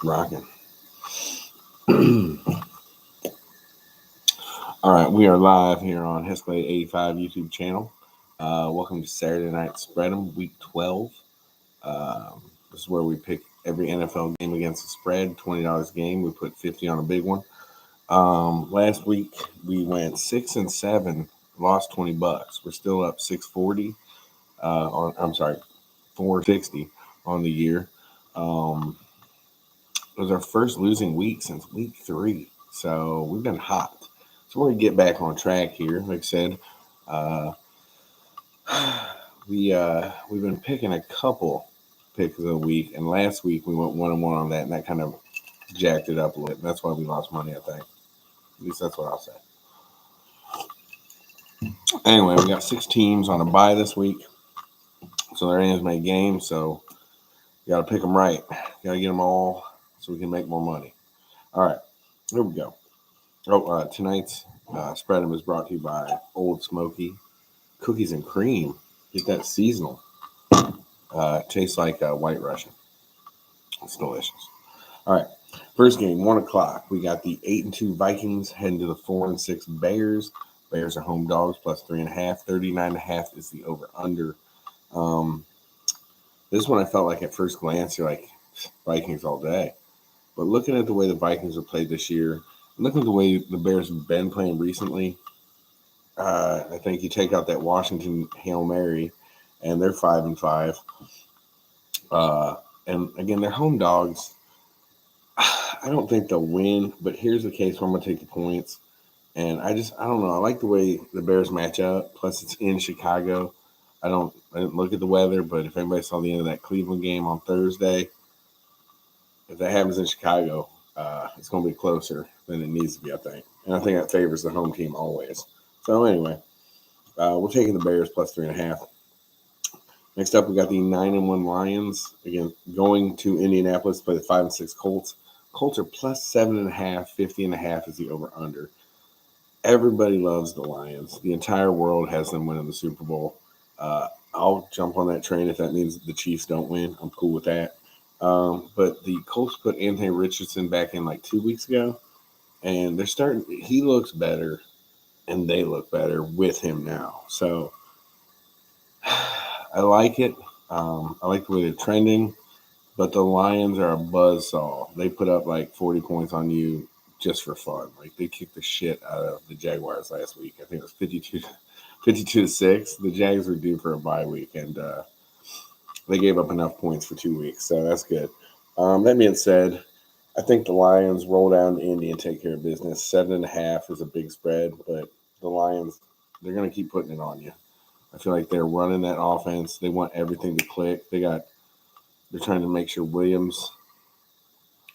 Rocking. All right, we are live here on Hescalade 85 YouTube channel. Welcome to Saturday Night Spread'em, Week 12. This is where we pick every NFL game against the spread, $20 game. We put 50 on a big one. Last week we went 6-7, lost $20. We're still up 640. I'm sorry, 460 on the year. It was our first losing week since week 3, so we've been hot. So we're gonna get back on track here. Like I said, uh, we've been picking a couple picks of the week, and last week we went 1-1 on that, and that kind of jacked it up a little bit. That's why we lost money, I think. At least that's what I'll say. Anyway, we got 6 teams on a bye this week, so there ain't as many games. So you got to pick them right. You got to get them all so we can make more money. All right, here we go. Tonight's spread'em is brought to you by Old Smoky Cookies and Cream. Get that seasonal. Tastes like White Russian. It's delicious. All right, first game, 1 o'clock. We got the 8-2 Vikings heading to the 4-6 Bears. Bears are home dogs plus 3.5. 39.5 is the over/under. This one I felt like at first glance you're like Vikings all day, but looking at the way the Vikings have played this year, looking at the way the Bears have been playing recently, I think you take out that Washington Hail Mary, and they're 5-5. And again, they're home dogs. I don't think they'll win, but here's the case where I'm going to take the points. And I don't know. I like the way the Bears match up. Plus, it's in Chicago. I didn't look at the weather, but if anybody saw the end of that Cleveland game on Thursday, if that happens in Chicago, it's going to be closer than it needs to be, I think. And I think that favors the home team always. So anyway, we're taking the Bears plus 3.5. Next up, we got the 9-1 Lions again going to Indianapolis to play the 5-6 Colts. Colts are plus 7.5. 50.5 is the over/under. Everybody loves the Lions. The entire world has them winning the Super Bowl. I'll jump on that train if that means the Chiefs don't win. I'm cool with that. But the Colts put Anthony Richardson back in like 2 weeks ago, and they're starting. He looks better, and they look better with him now. So I like it. I like the way they're trending, but the Lions are a buzzsaw. They put up like 40 points on you just for fun. Like they kicked the shit out of the Jaguars last week. I think it was 52-6. The Jags were due for a bye week, and they gave up enough points for 2 weeks, so that's good. That being said, I think the Lions roll down to Indy and take care of business. 7.5 is a big spread, but the Lions, they're going to keep putting it on you. I feel like they're running that offense. They want everything to click. They're trying to make sure Williams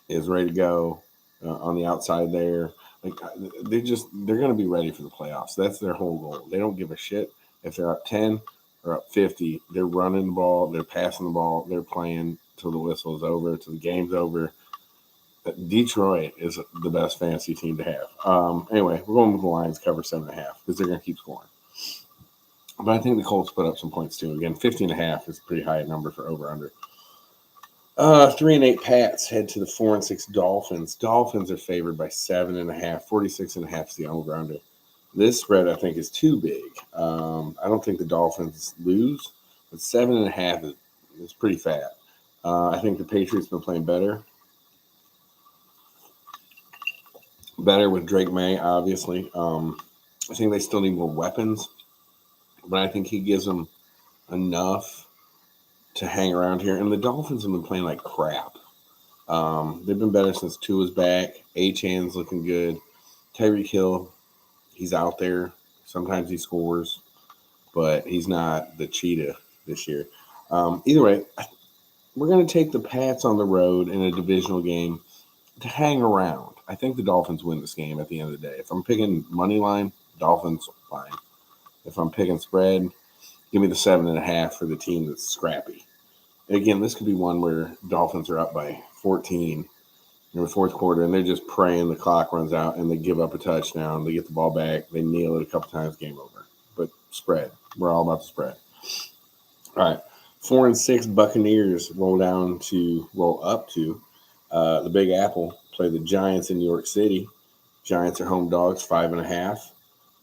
is ready to go on the outside there. Like they're going to be ready for the playoffs. That's their whole goal. They don't give a shit if they're up 10 or up 50. They're running the ball. They're passing the ball. They're playing till the whistle is over, till the game's over. Detroit is the best fantasy team to have. Anyway, we're going with the Lions cover 7.5 because they're going to keep scoring. But I think the Colts put up some points too. Again, 50.5 is a pretty high number for over/under. 3-8 Pats head to the 4-6 Dolphins. Dolphins are favored by 7.5. 46.5 is the over/under. This spread I think is too big. I don't think the Dolphins lose, but 7.5 is pretty fat. I think the Patriots have been playing better with Drake May, obviously. I think they still need more weapons, but I think he gives them enough to hang around here. And the Dolphins have been playing like crap. They've been better since Tua's back. Achan's looking good. Tyreek Hill, he's out there. Sometimes he scores, but he's not the cheetah this year. Either way, we're going to take the Pats on the road in a divisional game to hang around. I think the Dolphins win this game at the end of the day. If I'm picking money line, Dolphins, fine. If I'm picking spread, give me the 7.5 for the team that's scrappy. And again, this could be one where Dolphins are up by 14 in the fourth quarter, and they're just praying the clock runs out, and they give up a touchdown. They get the ball back. They kneel it a couple times, game over. But spread. We're all about the spread. All right. 4-6 Buccaneers roll up to The Big Apple play the Giants in New York City. Giants are home dogs, 5.5.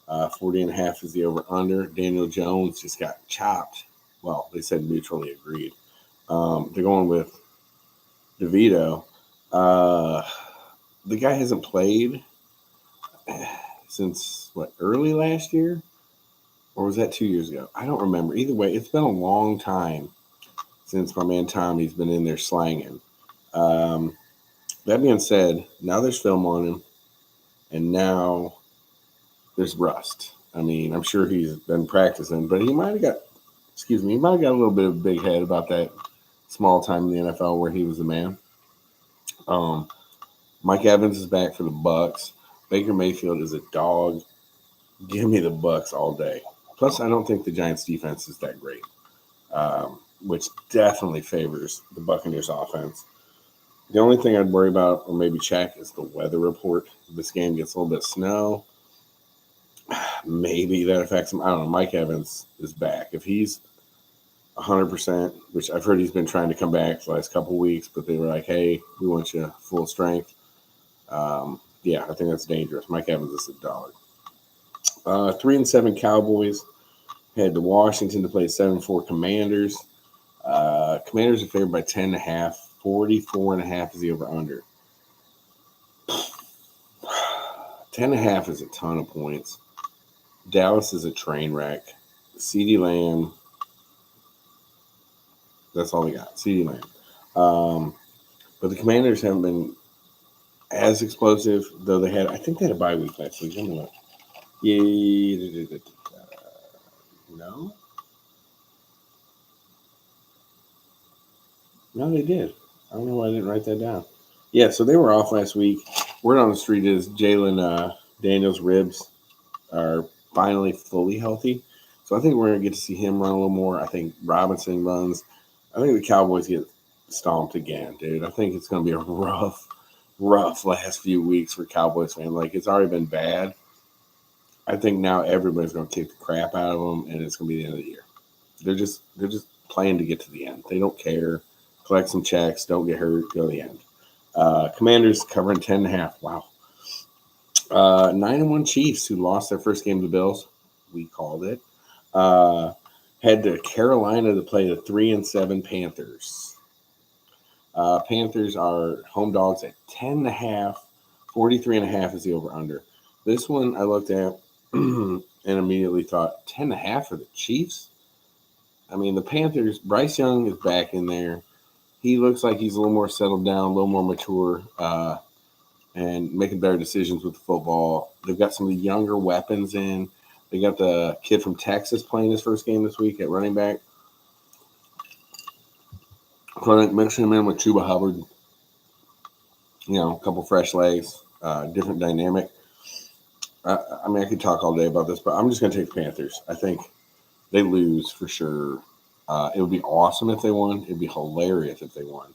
40.5 is the over under. Daniel Jones just got chopped. Well, they said neutrally agreed. They're going with DeVito. The guy hasn't played since early last year, or was that 2 years ago? I don't remember. Either way, it's been a long time since my man Tommy's been in there slanging. That being said, now there's film on him, and now there's rust. I mean, I'm sure he's been practicing, but he might have got a little bit of a big head about that small time in the NFL where he was the man. Mike Evans is back for the Bucks. Baker Mayfield is a dog. Give me the Bucks all day. Plus, I don't think the Giants' defense is that great, which definitely favors the Buccaneers' offense. The only thing I'd worry about or maybe check is the weather report. If this game gets a little bit of snow, maybe that affects him. I don't know. Mike Evans is back. If he's 100%, which I've heard he's been trying to come back for the last couple of weeks, but they were like, hey, we want you full strength. Yeah, I think that's dangerous. Mike Evans is a dog. 3-7 Cowboys head to Washington to play 7-4 Commanders. Commanders are favored by 10.5. 44.5 is the over-under. 10.5 is a ton of points. Dallas is a train wreck. CeeDee Lamb, that's all we got. CeeDee Lamb. But the Commanders haven't been as explosive, though I think they had a bye week last week. Let me look. Yeah. No, they did. I don't know why I didn't write that down. Yeah, so they were off last week. Word on the street is Jalen Daniels' ribs are finally fully healthy. So I think we're going to get to see him run a little more. I think Robinson runs. I think the Cowboys get stomped again, dude. I think it's going to be a rough last few weeks for Cowboys fans. Like, it's already been bad. I think now everybody's going to kick the crap out of them, and it's going to be the end of the year. They're just playing to get to the end. They don't care. Collect some checks, don't get hurt, go to the end. Commanders covering 10.5. Wow. 9-1 Chiefs, who lost their first game to the Bills. We called it. Head to Carolina to play the 3-7 Panthers. Panthers are home dogs at 10.5. 43.5 is the over-under. This one I looked at and immediately thought, 10.5 for the Chiefs? I mean, the Panthers, Bryce Young is back in there. He looks like he's a little more settled down, a little more mature, and making better decisions with the football. They've got some of the younger weapons in. They got the kid from Texas playing his first game this week at running back. Mixing him in with Chuba Hubbard. You know, a couple fresh legs, different dynamic. I mean, I could talk all day about this, but I'm just going to take the Panthers. I think they lose for sure. It would be awesome if they won. It would be hilarious if they won.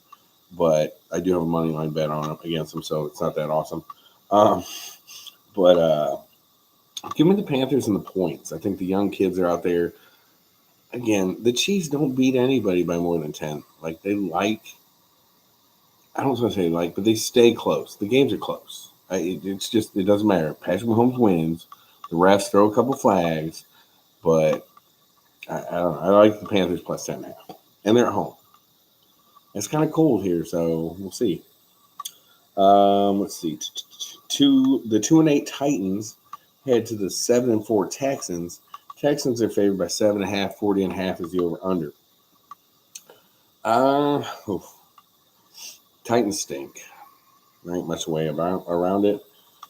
But I do have a money line bet on them against them, so it's not that awesome. But give me the Panthers and the points. I think the young kids are out there. Again, the Chiefs don't beat anybody by more than 10. Like, I don't want to say but they stay close. The games are close. It's just, it doesn't matter. Patrick Mahomes wins. The refs throw a couple flags, but I don't know. I like the Panthers plus 10.5. And they're at home. It's kind of cold here, so we'll see. Let's see. The 2-8 Titans head to the 7-4 Texans. Texans are favored by 7.5. 40.5 is the over/under. Titans stink. There ain't much way around it.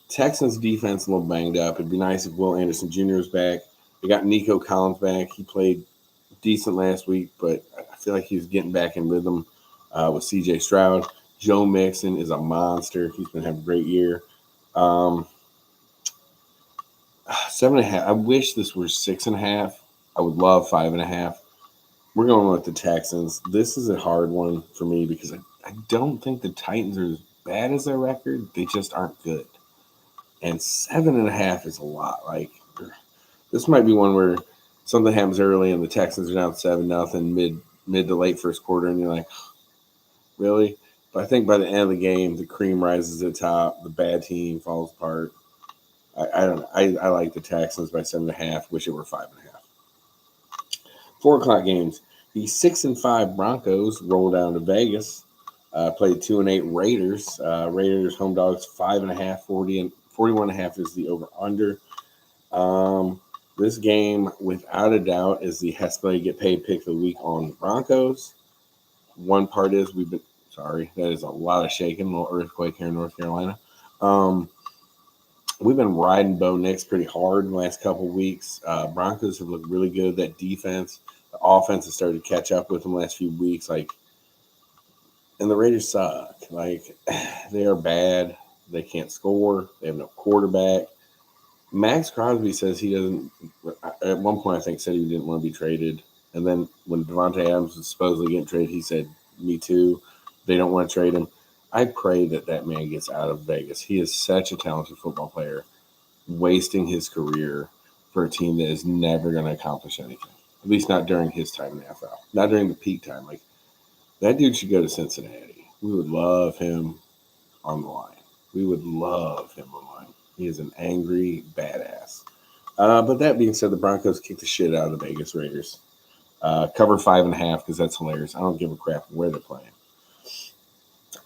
Texans defense a little banged up. It'd be nice if Will Anderson Jr. was back. They got Nico Collins back. He played decent last week, but I feel like he's getting back in rhythm with C.J. Stroud. Joe Mixon is a monster. He's been having a great year. 7.5. I wish this were 6.5. I would love 5.5. We're going with the Texans. This is a hard one for me because I don't think the Titans are as bad as their record. They just aren't good. And 7.5 is a lot. Like, this might be one where something happens early and the Texans are down 7-0 mid to late first quarter, and you're like, really? But I think by the end of the game, the cream rises to the top. The bad team falls apart. I don't know. I like the Texans by 7.5. Wish it were 5.5. 4 o'clock games. The 6-5 Broncos roll down to Vegas. Played 2-8 Raiders. Raiders home dogs 5.5. 41.5 is the over under. This game, without a doubt, is the Hesplay get paid pick of the week on Broncos. One part is that is a lot of shaking, a little earthquake here in North Carolina. We've been riding Bo Nix pretty hard in the last couple of weeks. Broncos have looked really good. That defense, the offense has started to catch up with them the last few weeks. And the Raiders suck. They are bad. They can't score. They have no quarterback. Max Crosby says he doesn't. At one point, I think said he didn't want to be traded, and then when Devontae Adams was supposedly getting traded, he said, "Me too." They don't want to trade him. I pray that man gets out of Vegas. He is such a talented football player, wasting his career for a team that is never going to accomplish anything. At least not during his time in the NFL. Not during the peak time. That dude should go to Cincinnati. We would love him on the line. We would love him on the line. He is an angry badass. But that being said, the Broncos kick the shit out of the Vegas Raiders. Cover 5.5 because that's hilarious. I don't give a crap where they're playing.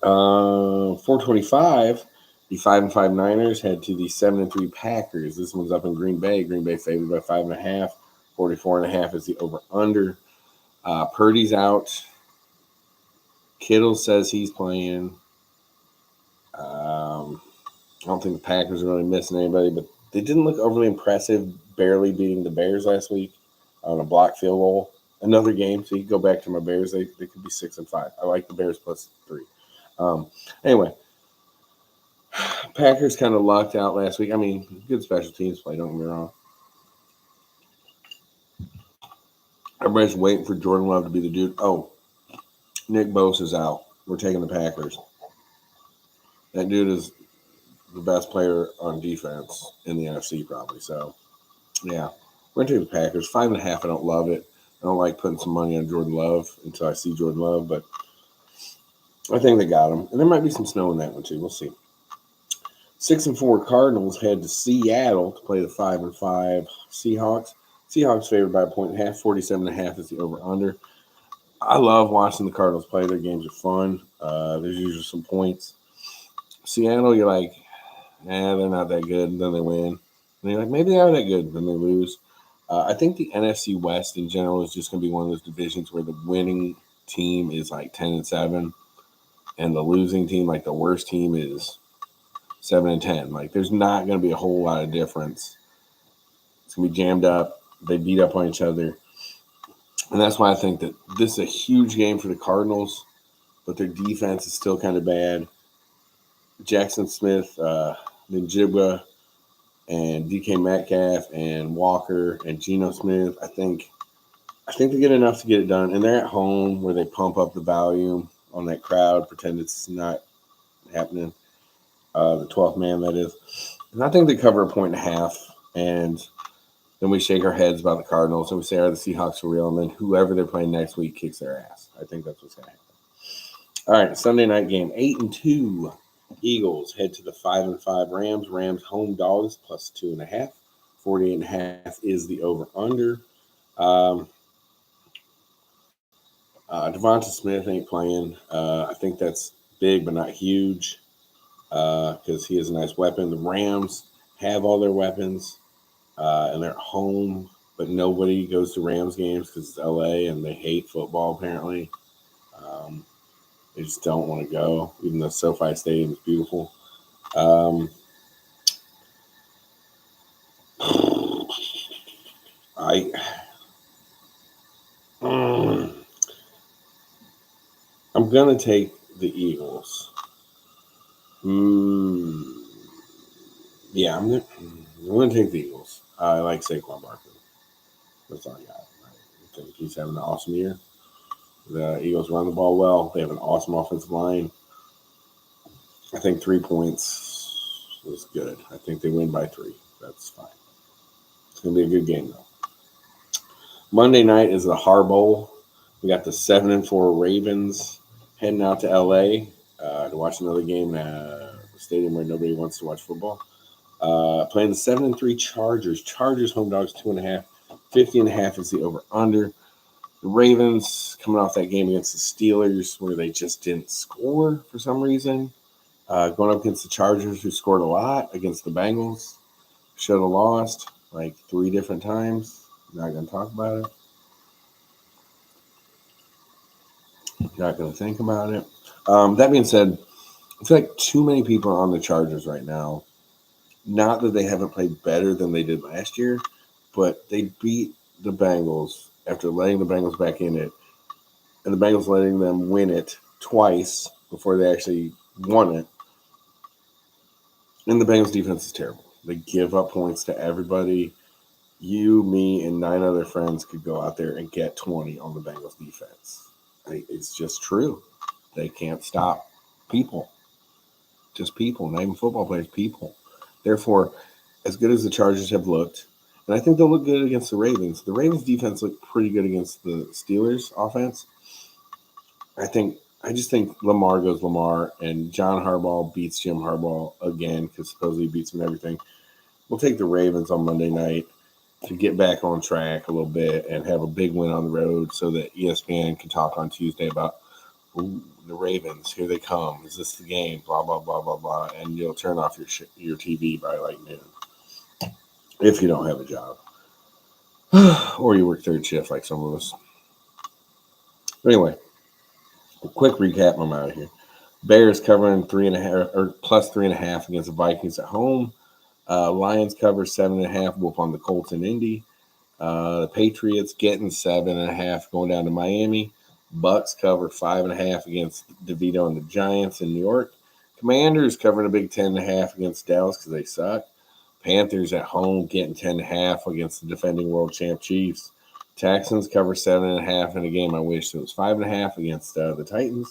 4:25, the 5-5 Niners head to the 7-3 Packers. This one's up in Green Bay. Green Bay favored by 5.5. 44.5 is the over/under. Purdy's out. Kittle says he's playing. I don't think the Packers are really missing anybody, but they didn't look overly impressive, barely beating the Bears last week on a block field goal. Another game, so you go back to my Bears. They could be 6-5. I like the Bears +3. Anyway, Packers kind of lucked out last week. I mean, good special teams play, don't get me wrong. Everybody's waiting for Jordan Love to be the dude. Oh, Nick Bosa's out. We're taking the Packers. That dude is the best player on defense in the NFC probably. So, yeah, we're going to take the Packers. 5.5, I don't love it. I don't like putting some money on Jordan Love until I see Jordan Love, but I think they got him. And there might be some snow in that one, too. We'll see. 6-4 Cardinals head to Seattle to play the 5-5 Seahawks. Seahawks favored by 1.5. 47.5 is the over/under. I love watching the Cardinals play. Their games are fun. There's usually some points. Seattle, you're like, they're not that good. And then they win. And you're like, maybe they are that good. And then they lose. I think the NFC West in general is just going to be one of those divisions where the winning team is like 10-7. And the losing team, like the worst team, is 7-10. There's not going to be a whole lot of difference. It's going to be jammed up. They beat up on each other. And that's why I think that this is a huge game for the Cardinals, but their defense is still kind of bad. Jackson Smith, Njigba, and DK Metcalf, and Walker, and Geno Smith, I think they get enough to get it done. And they're at home where they pump up the volume on that crowd, pretend it's not happening. The 12th man, that is. And I think they cover 1.5. And then we shake our heads about the Cardinals and we say, are the Seahawks for real? And then whoever they're playing next week kicks their ass. I think that's what's going to happen. All right, Sunday night game. 8-2 Eagles head to the 5-5 Rams. Rams home dogs +2.5. 48.5 is the over/under. Devonta Smith ain't playing. I think that's big, but not huge because he has a nice weapon. The Rams have all their weapons, and they're at home, but nobody goes to Rams games because it's LA and they hate football, apparently. They just don't want to go, even though SoFi Stadium is beautiful. I'm going to take the Eagles. Yeah, I'm going to take the Eagles. I like Saquon Barkley. That's all I got. I think he's having an awesome year. The Eagles run the ball well. They have an awesome offensive line. I think 3 points is good. I think they win by 3. That's fine. It's going to be a good game, though. Monday night is the Har Bowl. We got the 7-4 Ravens heading out to LA. to watch another game at a stadium where nobody wants to watch football. Playing the 7-3 Chargers. Chargers home dogs 2.5. 50.5 is the over under. The Ravens coming off that game against the Steelers where they just didn't score for some reason. Going up against the Chargers who scored a lot against the Bengals. Should have lost like 3 different times. Not going to talk about it. Not going to think about it. That being said, I feel like too many people are on the Chargers right now. Not that they haven't played better than they did last year, but they beat the Bengals after letting the Bengals back in it, and the Bengals letting them win it twice before they actually won it. And the Bengals defense is terrible. They give up points to everybody. You, me, and 9 other friends could go out there and get 20 on the Bengals defense. It's just true. They can't stop people. Just people, not even football players, people. Therefore, as good as the Chargers have looked, and I think they'll look good against the Ravens. The Ravens defense looked pretty good against the Steelers offense. I just think Lamar goes Lamar, and John Harbaugh beats Jim Harbaugh again because supposedly he beats him in everything. We'll take the Ravens on Monday night to get back on track a little bit and have a big win on the road so that ESPN can talk on Tuesday about the Ravens. Here they come. Is this the game? Blah, blah, blah, blah, blah. And you'll turn off your TV by like noon if you don't have a job or you work third shift like some of us. Anyway, a quick recap. I'm out of here. Bears covering 3.5 or plus 3.5 against the Vikings at home. Lions cover 7.5. Whoop on the Colts in Indy. The Patriots getting 7.5 going down to Miami. Bucks cover 5.5 against DeVito and the Giants in New York. Commanders covering a big 10.5 against Dallas because they suck. Panthers at home getting 10.5 against the defending world champ Chiefs. Texans cover 7.5 in a game I wish it was 5.5 against the Titans.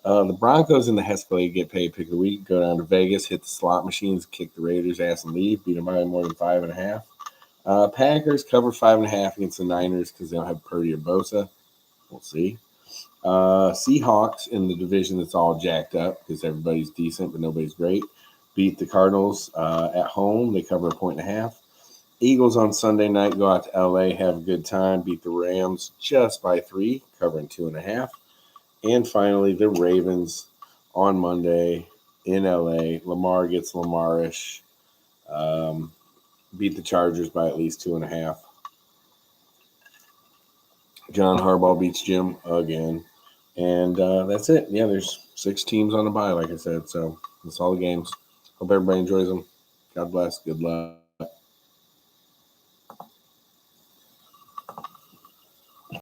The Broncos and the Escalade get paid pick of the week. Go down to Vegas, hit the slot machines, kick the Raiders' ass and leave. Beat them by more than 5.5. Packers cover 5.5 against the Niners because they don't have Purdy or Bosa. We'll see. Seahawks in the division that's all jacked up because everybody's decent but nobody's great. Beat the Cardinals at home. They cover 1.5. Eagles on Sunday night go out to LA, have a good time. Beat the Rams just by 3, covering 2.5. And finally, the Ravens on Monday in LA. Lamar gets Lamar-ish. Beat the Chargers by at least 2.5. John Harbaugh beats Jim again. And that's it. Yeah, there's 6 teams on the bye, like I said. So that's all the games. Hope everybody enjoys them. God bless. Good luck.